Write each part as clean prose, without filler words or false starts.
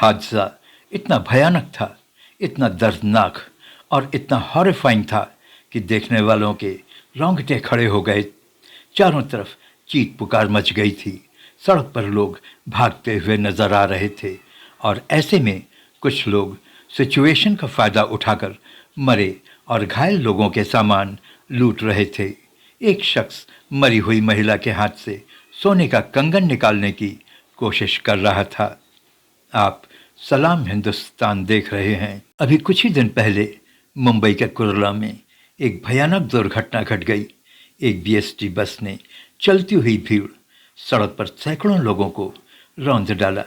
हादसा इतना भयानक था, इतना दर्दनाक और इतना हॉरिफाइंग था कि देखने वालों के रोंगटे खड़े हो गए। चारों तरफ चीख पुकार मच गई थी। सड़क पर लोग भागते हुए नजर आ रहे थे और ऐसे में कुछ लोग सिचुएशन का फायदा उठाकर मरे और घायल लोगों के सामान लूट रहे थे। एक शख्स मरी हुई महिला के हाथ से सोने का कंगन निकालने की कोशिश कर रहा था। आप सलाम हिंदुस्तान देख रहे हैं। अभी कुछ ही दिन पहले मुंबई के कुर्ला में एक भयानक दुर्घटना घट गई। एक बीएसटी बस ने चलती हुई भीड़ सड़क पर सैकड़ों लोगों को रौंद डाला।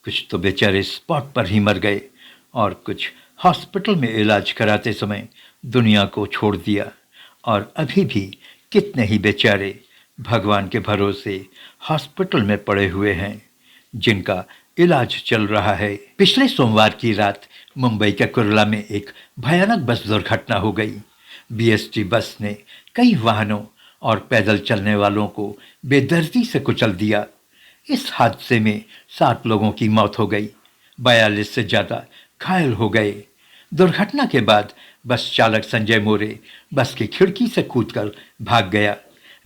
कुछ तो बेचारे स्पॉट पर ही मर गए और कुछ हॉस्पिटल में इलाज कराते समय दुनिया को छोड़ दिया। और अभी भी कितने ही बेचारे भगवान के भरोसे हॉस्पिटल में पड़े हुए हैं, जिनका इलाज चल रहा है। पिछले सोमवार की रात मुंबई के कुर्ला में एक भयानक बस दुर्घटना हो गई। बीएसटी बस ने कई वाहनों और पैदल चलने वालों को बेदर्दी से कुचल दिया। इस हादसे में 7 लोगों की मौत हो गई, 42 से ज़्यादा घायल हो गए। दुर्घटना के बाद बस चालक संजय मोरे बस की खिड़की से कूदकर भाग गया,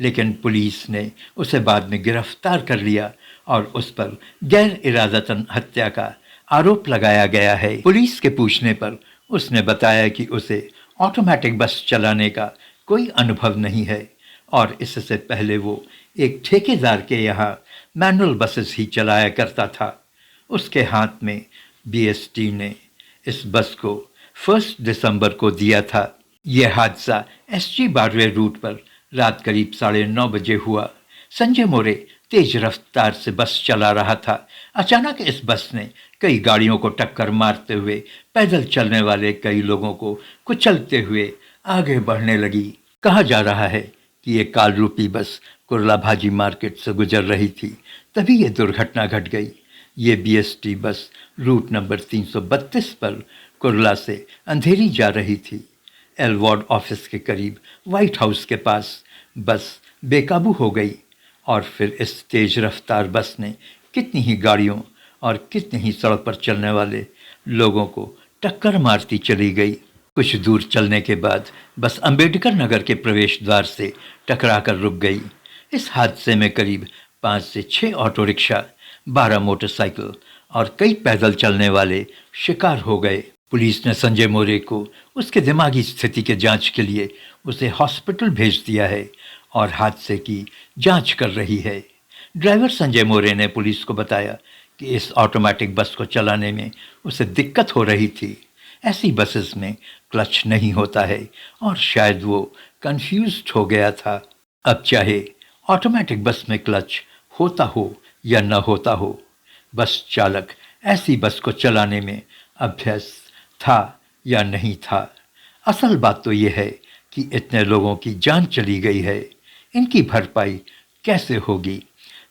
लेकिन पुलिस ने उसे बाद में गिरफ्तार कर लिया और उस पर गैर इरादतन हत्या का आरोप लगाया गया है। पुलिस के पूछने पर उसने बताया कि उसे ऑटोमेटिक बस चलाने का कोई अनुभव नहीं है और इससे पहले वो एक ठेकेदार के यहाँ मैनुअल बसेस ही चलाया करता था। उसके हाथ में बीएसटी ने इस बस को 1 दिसंबर को दिया था। यह हादसा एसजी बारवे रूट पर रात करीब 9:30 बजे हुआ। संजय मोरे तेज रफ्तार से बस चला रहा था। अचानक इस बस ने कई गाड़ियों को टक्कर मारते हुए पैदल चलने वाले कई लोगों को कुचलते हुए आगे बढ़ने लगी। कहा जा रहा है कि ये काल रूपी बस कुर्ला भाजी मार्केट से गुजर रही थी, तभी ये दुर्घटना घट गई। ये बीएसटी बस रूट नंबर 332 पर कुर्ला से अंधेरी जा रही थी। एल वार्ड ऑफिस के करीब व्हाइट हाउस के पास बस बेकाबू हो गई और फिर इस तेज रफ्तार बस ने कितनी ही गाड़ियों और कितने ही सड़क पर चलने वाले लोगों को टक्कर मारती चली गई। कुछ दूर चलने के बाद बस अंबेडकर नगर के प्रवेश द्वार से टकराकर रुक गई। इस हादसे में करीब 5 से 6 ऑटो रिक्शा, 12 मोटरसाइकिल और कई पैदल चलने वाले शिकार हो गए। पुलिस ने संजय मोरे को उसके दिमागी स्थिति के जांच के लिए उसे हॉस्पिटल भेज दिया है और हादसे की जांच कर रही है। ड्राइवर संजय मोरे ने पुलिस को बताया कि इस ऑटोमेटिक बस को चलाने में उसे दिक्कत हो रही थी। ऐसी बसेस में क्लच नहीं होता है और शायद वो कंफ्यूज्ड हो गया था। अब चाहे ऑटोमेटिक बस में क्लच होता हो या न होता हो, बस चालक ऐसी बस को चलाने में अभ्यस्त था या नहीं था। असल बात तो यह है कि इतने लोगों की जान चली गई है, इनकी भरपाई कैसे होगी?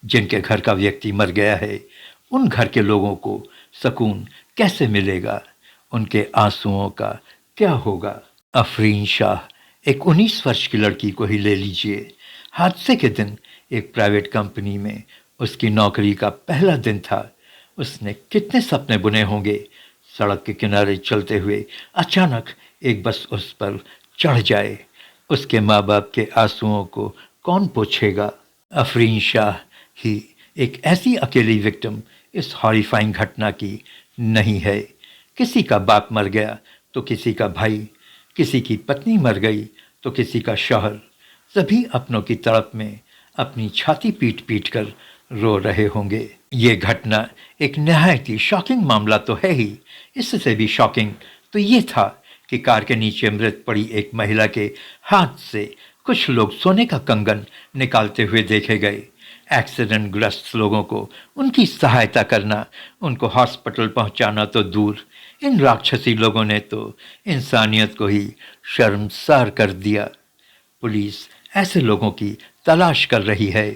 जिनके घर का व्यक्ति मर गया है, उन घर के लोगों को सुकून कैसे मिलेगा? उनके आंसुओं का क्या होगा? अफरीन शाह, एक 19 वर्ष की लड़की को ही ले लीजिए। हादसे के दिन एक प्राइवेट कंपनी में उसकी नौकरी का पहला दिन था। उसने कितने सपने बुने होंगे। सड़क के किनारे चलते हुए अचानक एक बस उस पर चढ़ जाए, उसके माँ बाप के आंसुओं को कौन पोंछेगा? अफरीन शाह ही एक ऐसी अकेली विक्टिम इस हॉरिफाइंग घटना की नहीं है। किसी का बाप मर गया तो किसी का भाई, किसी की पत्नी मर गई तो किसी का शौहर। सभी अपनों की तड़प में अपनी छाती पीट पीट कर रो रहे होंगे। ये घटना एक नहायत ही शॉकिंग मामला तो है ही। इससे भी शॉकिंग तो ये था कि कार के नीचे मृत पड़ी एक महिला के हाथ से कुछ लोग सोने का कंगन निकालते हुए देखे गए। एक्सीडेंट ग्रस्त लोगों को उनकी सहायता करना, उनको हॉस्पिटल पहुंचाना तो दूर, इन राक्षसी लोगों ने तो इंसानियत को ही शर्मसार कर दिया। पुलिस ऐसे लोगों की तलाश कर रही है।